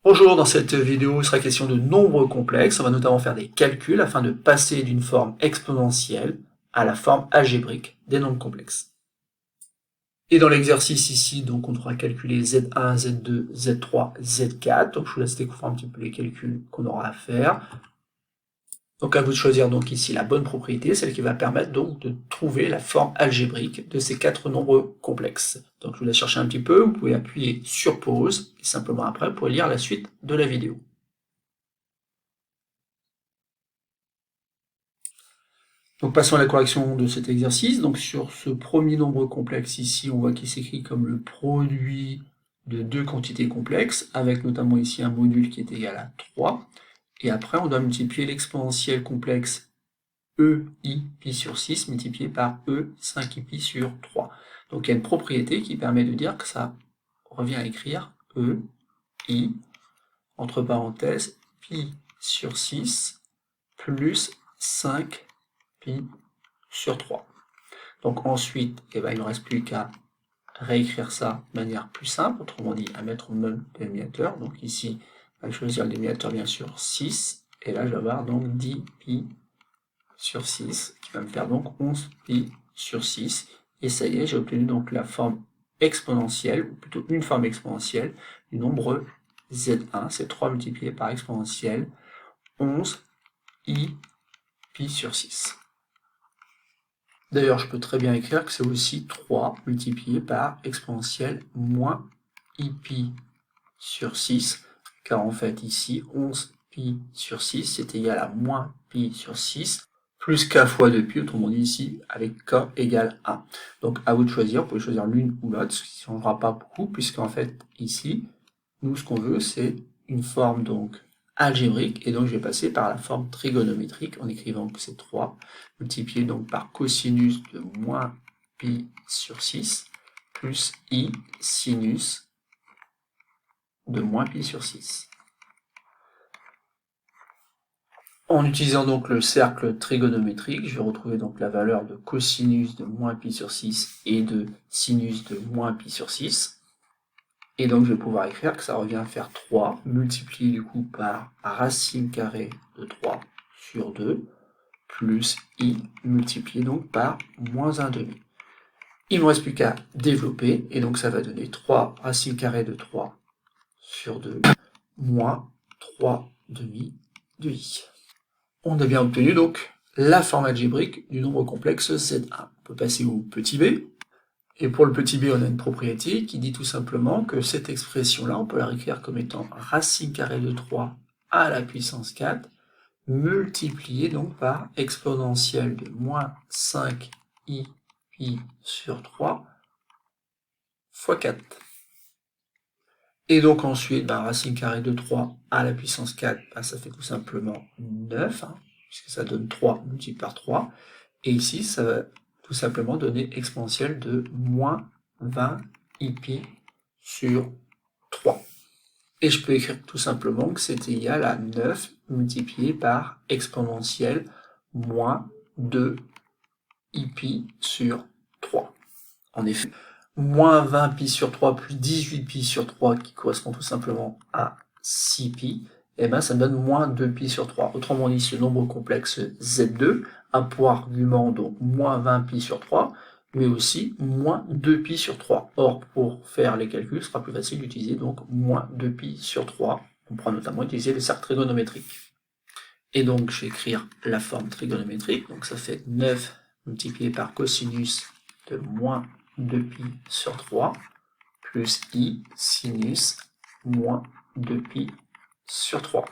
Bonjour, dans cette vidéo, il sera question de nombres complexes. On va notamment faire des calculs afin de passer d'une forme exponentielle à la forme algébrique des nombres complexes. Et dans l'exercice ici, donc, on devra calculer Z1, Z2, Z3, Z4. Donc je vous laisse découvrir un petit peu les calculs qu'on aura à faire. Donc à vous de choisir donc ici la bonne propriété, celle qui va permettre donc de trouver la forme algébrique de ces quatre nombres complexes. Donc je vous laisse chercher un petit peu, vous pouvez appuyer sur pause, et simplement après vous pourrez lire la suite de la vidéo. Donc passons à la correction de cet exercice. Donc sur ce premier nombre complexe ici, on voit qu'il s'écrit comme le produit de deux quantités complexes, avec notamment ici un module qui est égal à 3. Et après, on doit multiplier l'exponentielle complexe EI pi sur 6 multiplié par E 5i pi sur 3. Donc il y a une propriété qui permet de dire que ça revient à écrire EI, entre parenthèses, pi sur 6 plus 5 pi sur 3. Donc ensuite, il ne me reste plus qu'à réécrire ça de manière plus simple, autrement dit à mettre au même dénominateur. Donc ici, je vais choisir le dénominateur bien sûr 6, et là je vais avoir donc 10 pi sur 6, qui va me faire donc 11 pi sur 6, et ça y est, j'ai obtenu donc la forme exponentielle, ou plutôt une forme exponentielle, du nombre Z1, c'est 3 multiplié par exponentielle 11 i pi sur 6. D'ailleurs, je peux très bien écrire que c'est aussi 3 multiplié par exponentielle moins i pi sur 6, car en fait ici, 11 pi sur 6, c'est égal à moins pi sur 6, plus k fois 2pi, autrement dit ici, avec k égale 1. Donc à vous de choisir, vous pouvez choisir l'une ou l'autre, ce qui ne changera pas beaucoup, puisqu'en fait ici, nous ce qu'on veut, c'est une forme donc algébrique, et donc je vais passer par la forme trigonométrique en écrivant que c'est 3, multiplié donc par cosinus de moins pi sur 6, plus i sinus de moins pi sur 6. En utilisant donc le cercle trigonométrique, je vais retrouver donc la valeur de cosinus de moins pi sur 6 et de sinus de moins pi sur 6. Et donc je vais pouvoir écrire que ça revient à faire 3 multiplié du coup par racine carrée de 3 sur 2 plus i multiplié donc par moins 1 demi. Il ne me reste plus qu'à développer, et donc ça va donner 3 racine carrée de 3 sur 2 moins 3 demi de i. On a bien obtenu donc la forme algébrique du nombre complexe Z1. On peut passer au petit b. Et pour le petit b, on a une propriété qui dit tout simplement que cette expression-là, on peut la réécrire comme étant racine carrée de 3 à la puissance 4, multiplié donc par exponentielle de moins 5i pi sur 3 fois 4. Et donc ensuite, racine carrée de 3 à la puissance 4, ça fait tout simplement 9, puisque ça donne 3 multiplié par 3. Et ici, ça va tout simplement donner exponentielle de moins 20 pi sur 3. Et je peux écrire tout simplement que c'est égal à 9 multiplié par exponentielle moins 2 pi sur 3. En effet, moins 20 pi sur 3 plus 18 pi sur 3, qui correspond tout simplement à 6 pi, et ça me donne moins 2 pi sur 3. Autrement dit, ce nombre complexe Z2 a pour argument donc moins 20 pi sur 3, mais aussi moins 2 pi sur 3. Or, pour faire les calculs, ce sera plus facile d'utiliser donc moins 2 pi sur 3. On pourra notamment utiliser les cercles trigonométriques. Et donc, je vais écrire la forme trigonométrique. Donc, ça fait 9 multiplié par cosinus de moins 2pi sur 3 plus i sinus moins 2pi sur 3.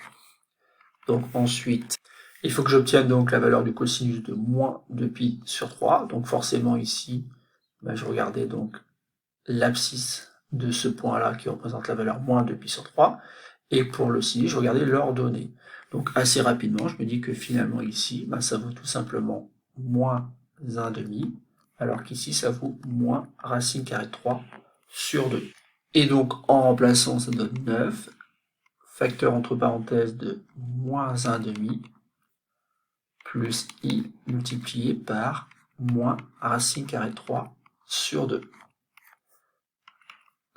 Donc ensuite, il faut que j'obtienne donc la valeur du cosinus de moins 2pi sur 3. Donc forcément ici, je regardais donc l'abscisse de ce point-là qui représente la valeur moins 2pi sur 3. Et pour le sinus, je regardais l'ordonnée. Donc assez rapidement, je me dis que finalement ici, ça vaut tout simplement moins 1 demi, alors qu'ici ça vaut moins racine carrée de 3 sur 2. Et donc en remplaçant, ça donne 9, facteur entre parenthèses de moins 1 demi, plus i multiplié par moins racine carrée de 3 sur 2.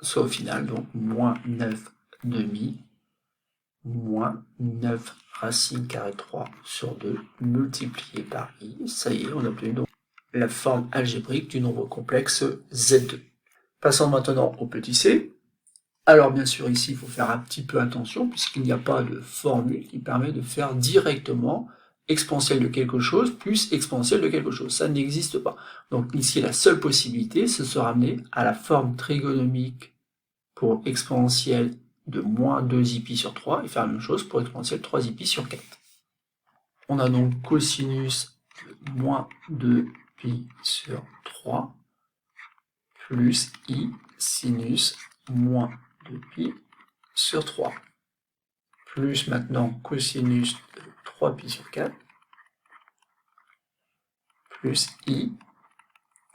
Soit au final donc moins 9 demi moins 9 racine carrée de 3 sur 2 multiplié par i. Ça y est, on a obtenu donc la forme algébrique du nombre complexe Z2. Passons maintenant au petit c. Alors bien sûr ici il faut faire un petit peu attention puisqu'il n'y a pas de formule qui permet de faire directement exponentielle de quelque chose plus exponentielle de quelque chose. Ça n'existe pas. Donc ici la seule possibilité c'est de se ramener à la forme trigonomique pour exponentielle de moins 2i sur 3 et faire la même chose pour exponentielle 3i sur 4. On a donc cosinus de moins 2pi sur 3 plus i sinus moins 2pi sur 3 plus maintenant cosinus de 3pi sur 4 plus i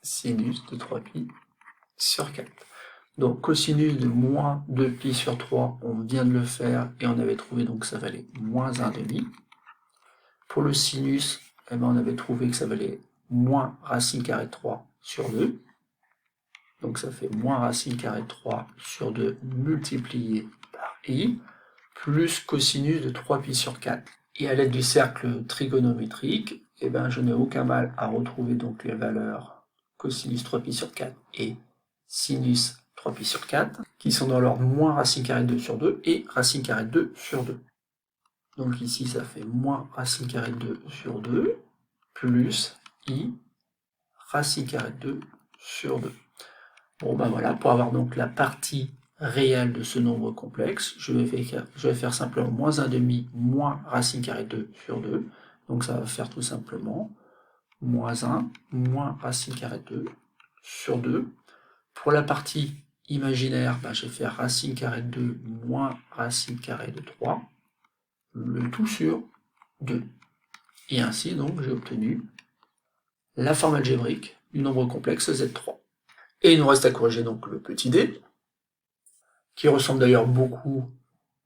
sinus de 3pi sur 4. Donc cosinus de moins 2pi sur 3, on vient de le faire et on avait trouvé donc que ça valait moins 1/2. Pour le sinus, eh ben, on avait trouvé que ça valait moins racine carrée de 3 sur 2. Donc ça fait moins racine carrée de 3 sur 2 multiplié par i, plus cosinus de 3pi sur 4. Et à l'aide du cercle trigonométrique, eh ben, je n'ai aucun mal à retrouver donc les valeurs cosinus 3pi sur 4 et sinus 3pi sur 4, qui sont dans l'ordre moins racine carrée de 2 sur 2 et racine carrée de 2 sur 2. Donc ici, ça fait moins racine carrée de 2 sur 2, plus i racine carrée de 2 sur 2. Bon ben voilà, pour avoir donc la partie réelle de ce nombre complexe, je vais faire simplement moins 1/2 moins racine carrée de 2 sur 2. Donc ça va faire tout simplement moins 1 moins racine carrée de 2 sur 2. Pour la partie imaginaire, ben, je vais faire racine carrée de 2 moins racine carrée de 3, le tout sur 2. Et ainsi, donc, j'ai obtenu la forme algébrique du nombre complexe Z3. Et il nous reste à corriger donc le petit d, qui ressemble d'ailleurs beaucoup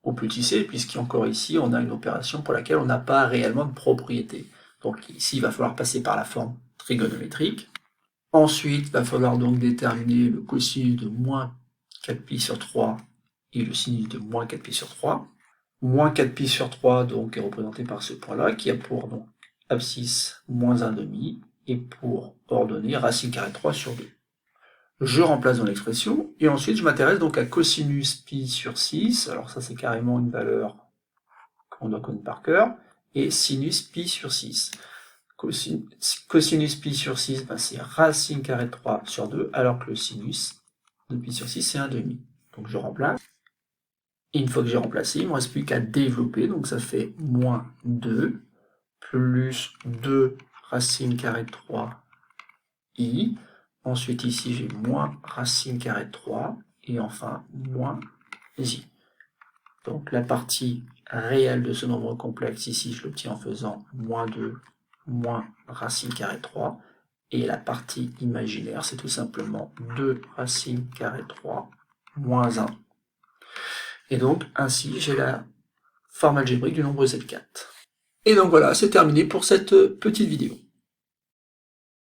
au petit c, puisqu'encore ici, on a une opération pour laquelle on n'a pas réellement de propriété. Donc ici, il va falloir passer par la forme trigonométrique. Ensuite, il va falloir donc déterminer le cosinus de moins 4pi sur 3 et le sinus de moins 4pi sur 3. Moins 4pi sur 3 donc, est représenté par ce point-là, qui a pour donc, abscisse moins 1/2 et pour ordonnée racine carrée de 3 sur 2. Je remplace dans l'expression, et ensuite je m'intéresse donc à cosinus pi sur 6, alors ça c'est carrément une valeur qu'on doit connaître par cœur, et sinus pi sur 6. Cosinus pi sur 6, ben c'est racine carrée de 3 sur 2, alors que le sinus de pi sur 6 c'est 1/2. Donc je remplace. Et une fois que j'ai remplacé, il ne me reste plus qu'à développer, donc ça fait moins 2, plus 2 racine carrée de 3 i. Ensuite ici j'ai moins racine carrée de 3, et enfin moins i. Donc la partie réelle de ce nombre complexe, ici je l'obtiens en faisant moins 2 moins racine carrée de 3, et la partie imaginaire c'est tout simplement 2 racine carrée de 3 moins 1. Et donc ainsi j'ai la forme algébrique du nombre Z4. Et donc voilà, c'est terminé pour cette petite vidéo.